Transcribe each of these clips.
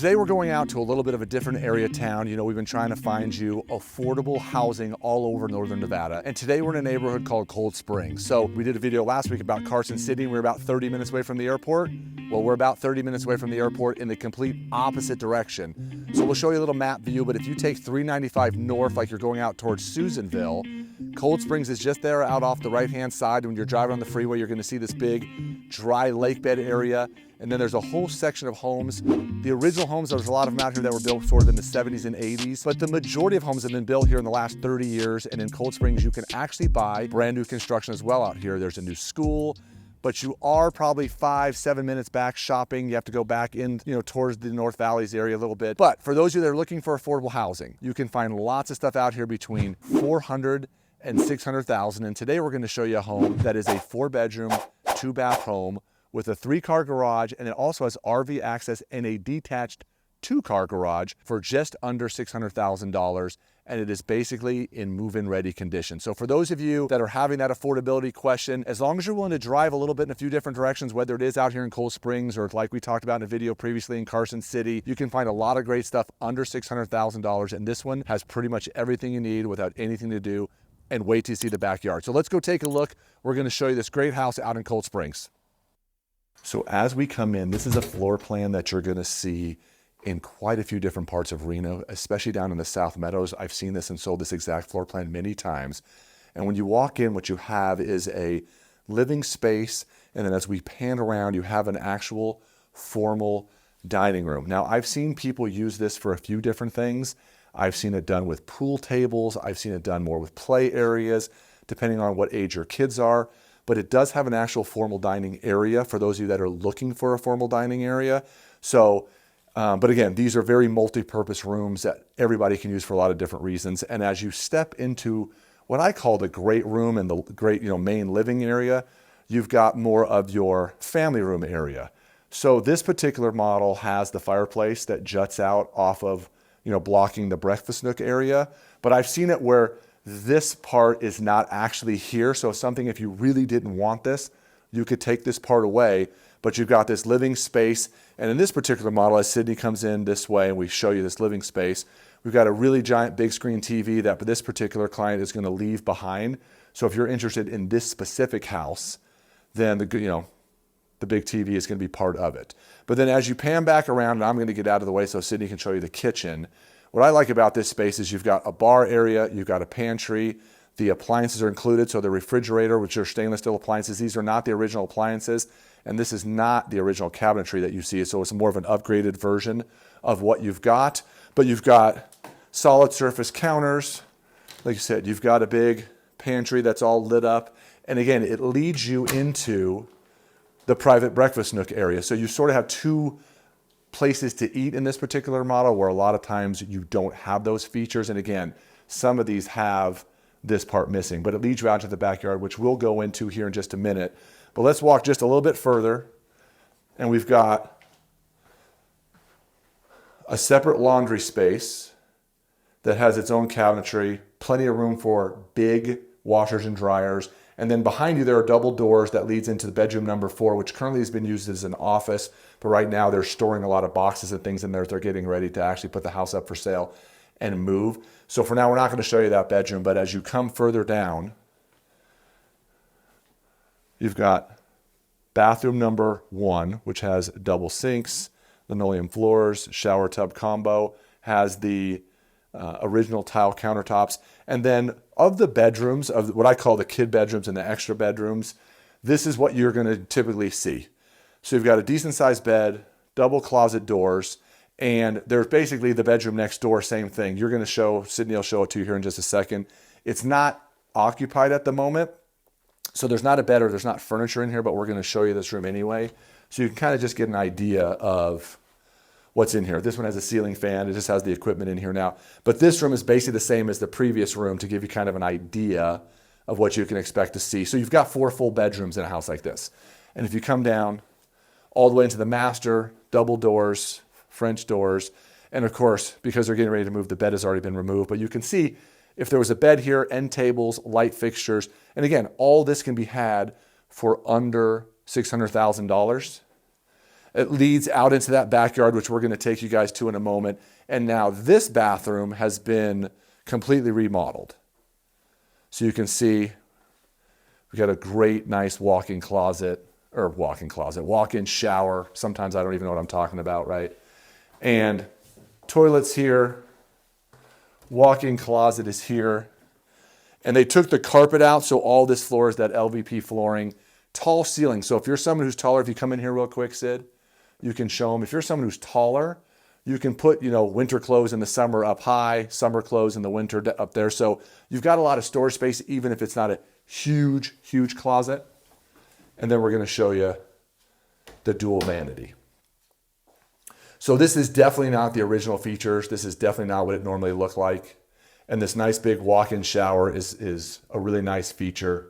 Today we're going out to a little bit of a different area of town. You know, we've been trying to find you affordable housing all over northern Nevada. And today we're in a neighborhood called Cold Springs. So we did a video last week about Carson City. We were about 30 minutes away from the airport. Well, we're about 30 minutes away from the airport in the complete opposite direction. So we'll show you a little map view, but if you take 395 north, like you're going out towards Susanville, Cold Springs is just there out off the right-hand side. When you're driving on the freeway, you're gonna see this big dry lake bed area. And then there's a whole section of homes. The original homes, there's a lot of them out here that were built sort of in the 70s and 80s, but the majority of homes have been built here in the last 30 years. And in Cold Springs, you can actually buy brand new construction as well out here. There's a new school, but you are probably 5-7 minutes back shopping. You have to go back in, towards the North Valleys area a little bit. But for those of you that are looking for affordable housing, you can find lots of stuff out here between 400 and 600,000. And today we're gonna show you a home that is a 4-bedroom, 2-bath home with a 3-car garage, and it also has RV access and a detached 2-car garage for just under $600,000. And it is basically in move-in ready condition. So for those of you that are having that affordability question, as long as you're willing to drive a little bit in a few different directions, whether it is out here in Cold Springs or like we talked about in a video previously in Carson City, you can find a lot of great stuff under $600,000. And this one has pretty much everything you need without anything to do. And wait till you see the backyard. So let's go take a look. We're gonna show you this great house out in Cold Springs. So as we come in, this is a floor plan that you're gonna see in quite a few different parts of Reno, especially down in the South Meadows. I've seen this and sold this exact floor plan many times. And when you walk in, what you have is a living space. And then as we pan around, you have an actual formal dining room. Now, I've seen people use this for a few different things. I've seen it done with pool tables. I've seen it done more with play areas, depending on what age your kids are. But it does have an actual formal dining area for those of you that are looking for a formal dining area. So, but again, these are very multi-purpose rooms that everybody can use for a lot of different reasons. And as you step into what I call the great room and the great, main living area, you've got more of your family room area. So this particular model has the fireplace that juts out off of, blocking the breakfast nook area. But I've seen it where this part is not actually here. So if you really didn't want this, you could take this part away, but you've got this living space. And in this particular model, as Sydney comes in this way and we show you this living space, we've got a really giant big screen TV that this particular client is gonna leave behind. So if you're interested in this specific house, then the big TV is gonna be part of it. But then as you pan back around, and I'm gonna get out of the way so Sydney can show you the kitchen, what I like about this space is you've got a bar area, you've got a pantry, the appliances are included, so the refrigerator, which are stainless steel appliances, these are not the original appliances, and this is not the original cabinetry that you see, so it's more of an upgraded version of what you've got. But you've got solid surface counters, like you said, you've got a big pantry that's all lit up, and again, it leads you into the private breakfast nook area. So you sort of have two places to eat in this particular model where a lot of times you don't have those features. And again, some of these have this part missing, but it leads you out to the backyard, which we'll go into here in just a minute. But let's walk just a little bit further. And we've got a separate laundry space that has its own cabinetry, plenty of room for big washers and dryers. And then behind you, there are double doors that leads into the bedroom number 4, which currently has been used as an office. But right now they're storing a lot of boxes and things in there. They're getting ready to actually put the house up for sale and move. So for now, we're not going to show you that bedroom. But as you come further down, you've got bathroom number 1, which has double sinks, linoleum floors, shower tub combo, has the original tile countertops. And then of the bedrooms, of what I call the kid bedrooms and the extra bedrooms, this is what you're going to typically see. So you've got a decent sized bed, double closet doors, and there's basically the bedroom next door, same thing. You're going to show, Sydney will show it to you here in just a second. It's not occupied at the moment, so there's not a bed or there's not furniture in here, but we're going to show you this room anyway. So you can kind of just get an idea of what's in here. This one has a ceiling fan. It just has the equipment in here now. But this room is basically the same as the previous room to give you kind of an idea of what you can expect to see. So you've got 4 full bedrooms in a house like this. And if you come down all the way into the master, double doors, French doors, and of course, because they're getting ready to move, the bed has already been removed. But you can see if there was a bed here, end tables, light fixtures, and again, all this can be had for under $600,000. It leads out into that backyard, which we're going to take you guys to in a moment. And now this bathroom has been completely remodeled. So you can see we got a great, nice walk-in closet, walk-in shower. Sometimes I don't even know what I'm talking about, right? And toilets here, walk-in closet is here. And they took the carpet out, so all this floor is that LVP flooring. Tall ceiling. So if you're someone who's taller, if you come in here real quick, Sid, you can show them. If you're someone who's taller, you can put, winter clothes in the summer up high, summer clothes in the winter up there. So you've got a lot of storage space, even if it's not a huge, huge closet. And then we're going to show you the dual vanity. So this is definitely not the original features. This is definitely not what it normally looked like. And this nice big walk-in shower is a really nice feature,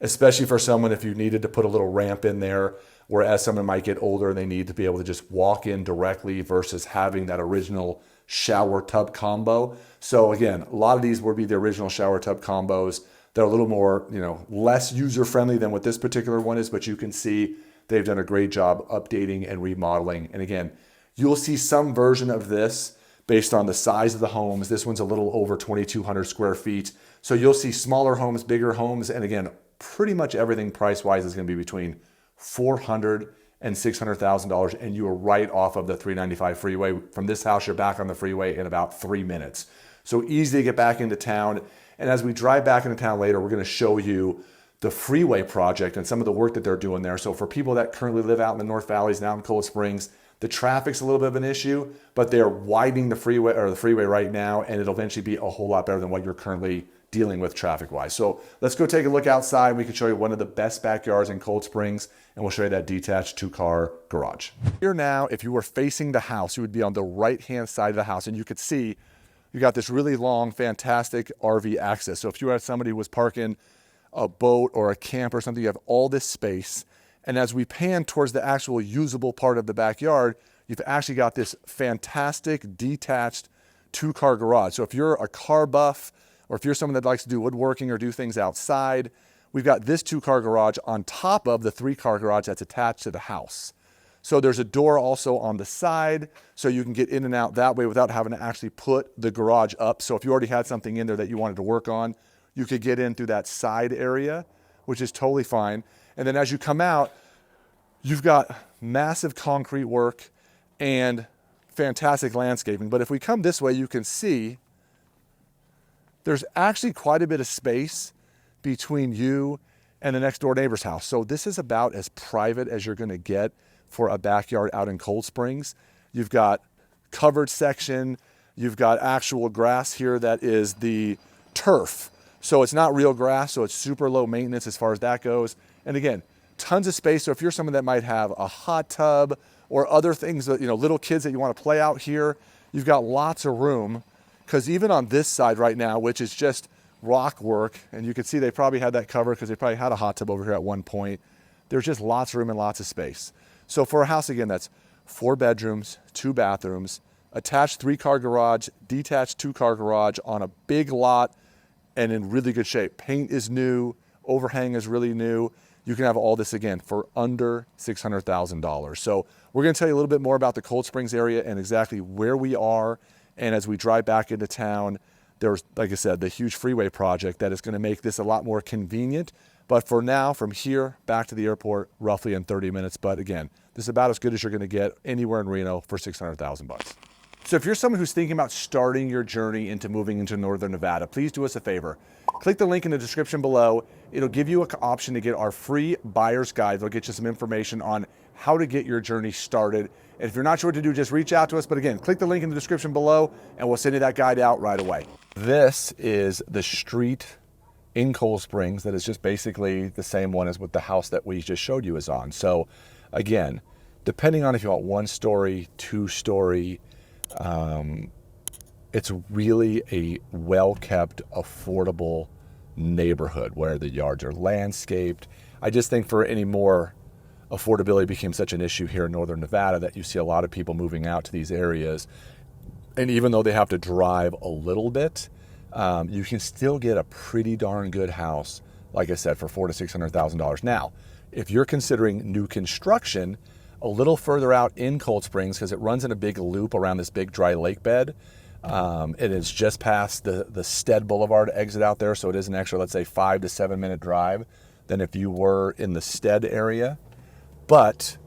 especially for someone if you needed to put a little ramp in there, whereas someone might get older and they need to be able to just walk in directly versus having that original shower tub combo. So again, a lot of these would be the original shower tub combos. They're a little more, less user-friendly than what this particular one is, but you can see they've done a great job updating and remodeling. And again, you'll see some version of this based on the size of the homes. This one's a little over 2,200 square feet. So you'll see smaller homes, bigger homes, and again, pretty much everything price-wise is going to be between $400,000 and $600,000, and you are right off of the 395 freeway. From this house, you're back on the freeway in about 3 minutes. So easy to get back into town. And as we drive back into town later, we're going to show you the freeway project and some of the work that they're doing there. So for people that currently live out in the North Valleys, now in Cold Springs, the traffic's a little bit of an issue, but they're widening the freeway right now, and it'll eventually be a whole lot better than what you're currently dealing with traffic-wise. So let's go take a look outside. We can show you one of the best backyards in Cold Springs, and we'll show you that detached 2-car garage. Here now, if you were facing the house, you would be on the right-hand side of the house, and you could see you got this really long, fantastic RV access. So if you had somebody who was parking a boat or a camp or something, you have all this space. And as we pan towards the actual usable part of the backyard, you've actually got this fantastic detached 2-car garage. So if you're a car buff, or if you're someone that likes to do woodworking or do things outside, we've got this 2-car garage on top of the 3-car garage that's attached to the house. So there's a door also on the side, so you can get in and out that way without having to actually put the garage up. So if you already had something in there that you wanted to work on, you could get in through that side area, which is totally fine. And then as you come out, you've got massive concrete work and fantastic landscaping. But if we come this way, you can see there's actually quite a bit of space between you and the next door neighbor's house. So this is about as private as you're going to get for a backyard out in Cold Springs. You've got covered section. You've got actual grass here that is the turf. So it's not real grass, so it's super low maintenance as far as that goes. And again, tons of space. So if you're someone that might have a hot tub or other things that, little kids that you want to play out here, you've got lots of room. Because even on this side right now, which is just rock work, and you can see they probably had that covered because they probably had a hot tub over here at one point, there's just lots of room and lots of space. So for a house, again, that's 4 bedrooms, 2 bathrooms, attached 3-car garage, detached 2-car garage on a big lot and in really good shape. Paint is new, overhang is really new. You can have all this, again, for under $600,000. So we're going to tell you a little bit more about the Cold Springs area and exactly where we are. And as we drive back into town, there's, like I said, the huge freeway project that is going to make this a lot more convenient. But for now, from here back to the airport, roughly in 30 minutes. But again, this is about as good as you're going to get anywhere in Reno for $600,000. So if you're someone who's thinking about starting your journey into moving into Northern Nevada, please do us a favor. Click the link in the description below. It'll give you an option to get our free buyer's guide. It'll get you some information on how to get your journey started. And if you're not sure what to do, just reach out to us. But again, click the link in the description below and we'll send you that guide out right away. This is the street in Cold Springs that is just basically the same one as what the house that we just showed you is on. So again, depending on if you want 1-story, 2-story, it's really a well-kept, affordable neighborhood where the yards are landscaped. I just think for any more affordability became such an issue here in Northern Nevada that you see a lot of people moving out to these areas. And even though they have to drive a little bit, you can still get a pretty darn good house, like I said, for $400,000 to $600,000. Now, if you're considering new construction, A little further out in Cold Springs, because it runs in a big loop around this big dry lake bed. It is just past the Stead Boulevard exit out there, so it is an extra, let's say, 5 to 7 minute drive than if you were in the Stead area. But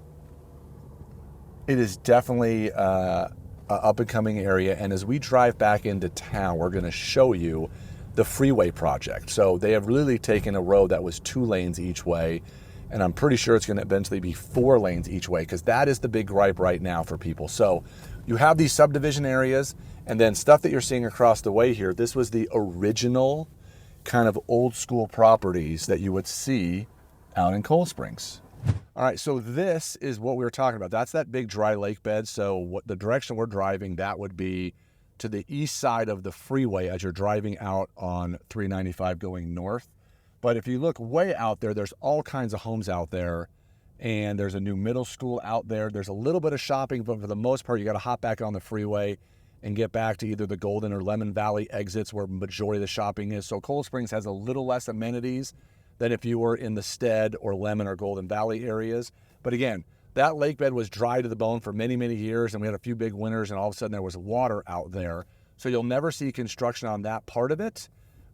it is definitely a up-and-coming area, and as we drive back into town, we're going to show you the freeway project. So they have really taken a road that was 2 lanes each way, and I'm pretty sure it's going to eventually be 4 lanes each way, because that is the big gripe right now for people. So you have these subdivision areas, and then stuff that you're seeing across the way here. This was the original kind of old school properties that you would see out in Cold Springs. All right, so this is what we were talking about. That's that big dry lake bed. So what the direction we're driving, that would be to the east side of the freeway as you're driving out on 395 going north. But if you look way out there, there's all kinds of homes out there, and there's a new middle school out there. There's a little bit of shopping, but for the most part, you got to hop back on the freeway and get back to either the Golden or Lemon Valley exits where majority of the shopping is. So Cold Springs has a little less amenities than if you were in the Stead or Lemon or Golden Valley areas. But again, that lake bed was dry to the bone for many, many years, and we had a few big winters, and all of a sudden there was water out there. So you'll never see construction on that part of it.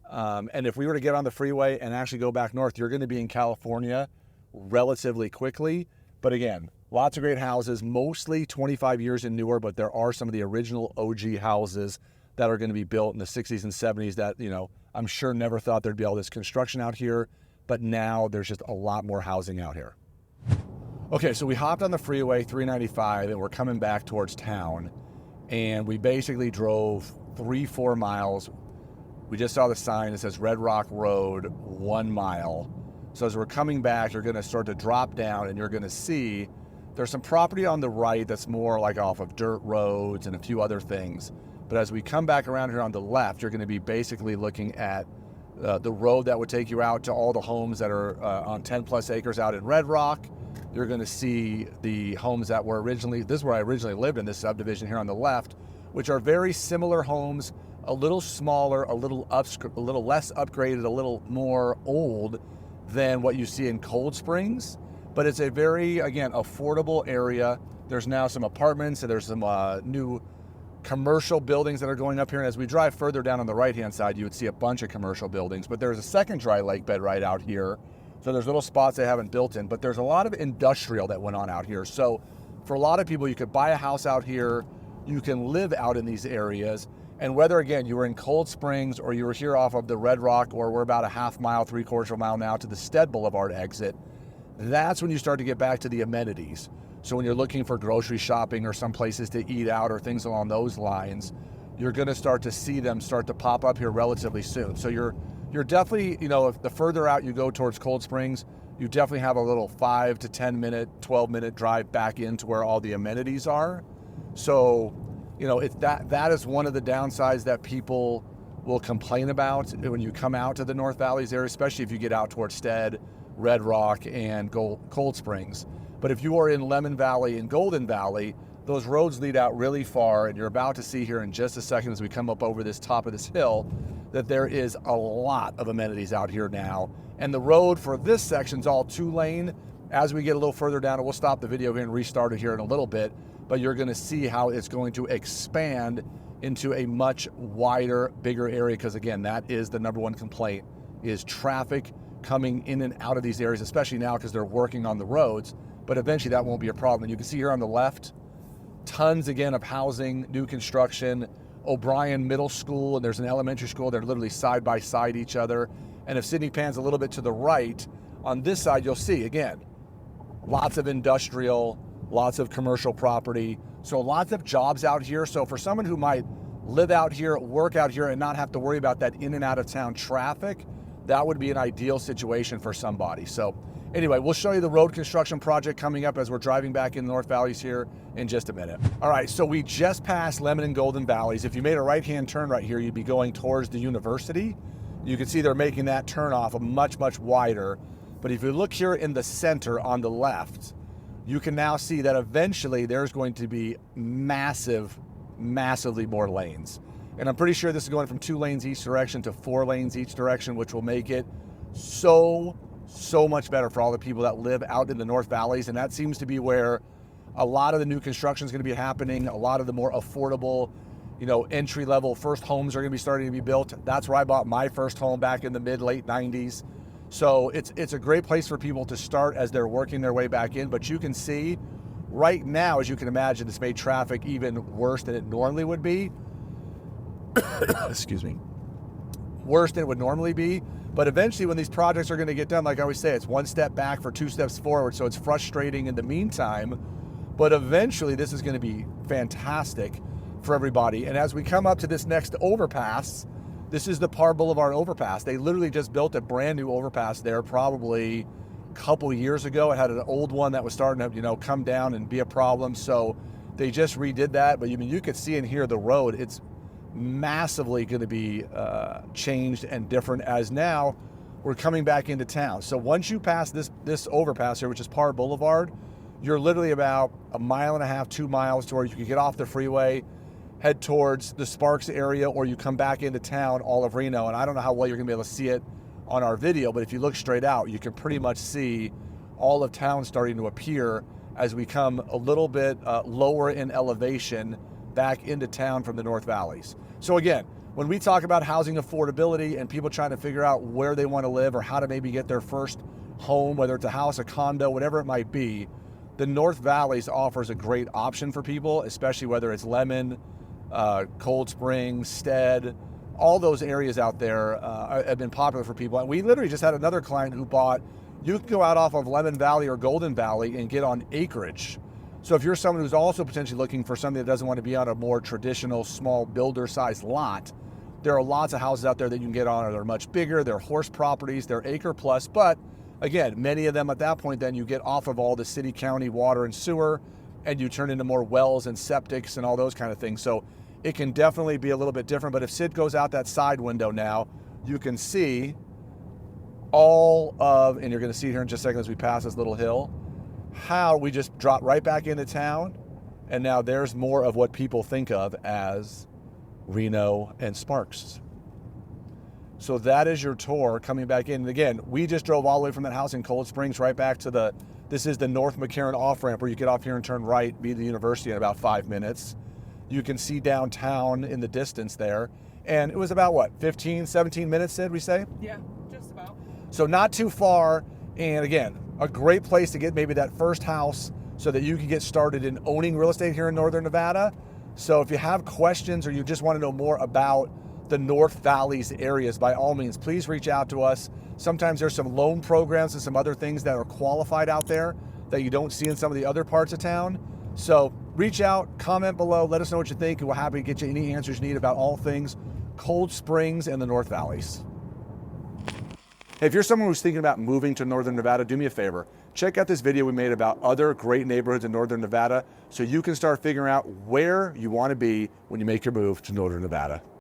And if we were to get on the freeway and actually go back north, you're going to be in California relatively quickly. But again, lots of great houses, mostly 25 years and newer, but there are some of the original OG houses that are going to be built in the 60s and 70s that, you know, I'm sure never thought there'd be all this construction out here, but now there's just a lot more housing out here. Okay, so we hopped on the freeway 395 and we're coming back towards town, and we basically drove 3-4 miles. We just saw the sign that says Red Rock Road, 1 mile. So as we're coming back, you're gonna start to drop down and you're gonna see there's some property on the right that's more like off of dirt roads and a few other things. But as we come back around here on the left, you're gonna be basically looking at the road that would take you out to all the homes that are on 10 plus acres out in Red Rock. You're gonna see the homes that were originally, this is where I originally lived in this subdivision here on the left, which are very similar homes, a little smaller, a little less upgraded, a little more old than what you see in Cold Springs. But it's a very, again, affordable area. There's now some apartments, and there's some new commercial buildings that are going up here. And as we drive further down on the right-hand side, you would see a bunch of commercial buildings. But there's a second dry lake bed right out here. So there's little spots they haven't built in, but there's a lot of industrial that went on out here. So for a lot of people, you could buy a house out here, you can live out in these areas. And whether, again, you were in Cold Springs or you were here off of the Red Rock, or we're about a half mile, 3/4 mile now to the Stead Boulevard exit, that's when you start to get back to the amenities. So when you're looking for grocery shopping or some places to eat out or things along those lines, you're gonna start to see them start to pop up here relatively soon. So you're definitely, you know, if the further out you go towards Cold Springs, you definitely have a little 5 to 10 minute, 12-minute drive back into where all the amenities are. So, you know, that is one of the downsides that people will complain about when you come out to the North Valleys area, especially if you get out towards Stead, Red Rock, and Cold Springs. But if you are in Lemon Valley and Golden Valley, those roads lead out really far, and you're about to see here in just a second as we come up over this top of this hill that there is a lot of amenities out here now. And the road for this section's all 2-lane. As we get a little further down, and we'll stop the video here and restart it here in a little bit, but you're gonna see how it's going to expand into a much wider, bigger area, because again, that is the number one complaint, is traffic coming in and out of these areas, especially now because they're working on the roads, but eventually that won't be a problem. And you can see here on the left, tons again of housing, new construction, O'Brien Middle School, and there's an elementary school. They're literally side by side each other. And if Sydney pans a little bit to the right, on this side, you'll see, again, lots of industrial, lots of commercial property. So lots of jobs out here. So for someone who might live out here, work out here, and not have to worry about that in and out of town traffic, that would be an ideal situation for somebody. So anyway, we'll show you the road construction project coming up as we're driving back in the North Valleys here in just a minute. All right, so we just passed Lemon and Golden Valleys. If you made a right-hand turn right here, you'd be going towards the university. You can see they're making that turn off a much, much wider. But if you look here in the center on the left, you can now see that eventually there's going to be massively more lanes. And I'm pretty sure this is going from 2 lanes each direction to 4 lanes each direction, which will make it so much better for all the people that live out in the North Valleys. And that seems to be where A lot of the new construction is going to be happening. A lot of the more affordable, entry-level first homes are going to be starting to be built. That's where I bought my first home back in the late 90s. So it's a great place for people to start as they're working their way back in. But you can see right now, as you can imagine, it's made traffic even worse than it normally would be. Excuse me. Worse than it would normally be. But eventually when these projects are going to get done, like I always say, it's one step back for two steps forward. So it's frustrating in the meantime, but eventually this is going to be fantastic for everybody. And as we come up to this next overpass, this is the Parr Boulevard overpass. They literally just built a brand new overpass there probably a couple years ago. It had an old one that was starting to, come down and be a problem. So they just redid that. But you could see and hear the road. It's massively going to be changed and different as now we're coming back into town. So once you pass this overpass here, which is Parr Boulevard, you're literally about 1.5 miles, 2 miles to where you can get off the freeway, head towards the Sparks area, or you come back into town, all of Reno. And I don't know how well you're gonna be able to see it on our video, but if you look straight out, you can pretty much see all of town starting to appear as we come a little bit lower in elevation back into town from the North Valleys. So again, when we talk about housing affordability and people trying to figure out where they want to live or how to maybe get their first home, whether it's a house, a condo, whatever it might be, the North Valleys offers a great option for people, especially whether it's Lemon, Cold Springs, Stead, all those areas out there have been popular for people. And we literally just had another client who bought, you can go out off of Lemon Valley or Golden Valley and get on acreage. So if you're someone who's also potentially looking for something that doesn't want to be on a more traditional small builder sized lot, there are lots of houses out there that you can get on. They're much bigger, they're horse properties, they're acre plus, but again, many of them at that point, then you get off of all the city, county water and sewer, and you turn into more wells and septics and all those kind of things. So it can definitely be a little bit different. But if Sid goes out that side window now, you can see all of, and you're going to see here in just a second as we pass this little hill, how we just drop right back into town. And now there's more of what people think of as Reno and Sparks. So that is your tour coming back in. And again, we just drove all the way from that house in Cold Springs right back to this is the North McCarran off-ramp where you get off here and turn right, be the university in about 5 minutes. You can see downtown in the distance there. And it was about what, 15, 17 minutes, Sid, we say? Yeah, just about. So not too far. And again, a great place to get maybe that first house so that you can get started in owning real estate here in Northern Nevada. So if you have questions or you just want to know more about the North Valleys areas, by all means, please reach out to us. Sometimes there's some loan programs and some other things that are qualified out there that you don't see in some of the other parts of town. So reach out, comment below, let us know what you think, and we're happy to get you any answers you need about all things Cold Springs and the North Valleys. Hey, if you're someone who's thinking about moving to Northern Nevada, do me a favor. Check out this video we made about other great neighborhoods in Northern Nevada so you can start figuring out where you want to be when you make your move to Northern Nevada.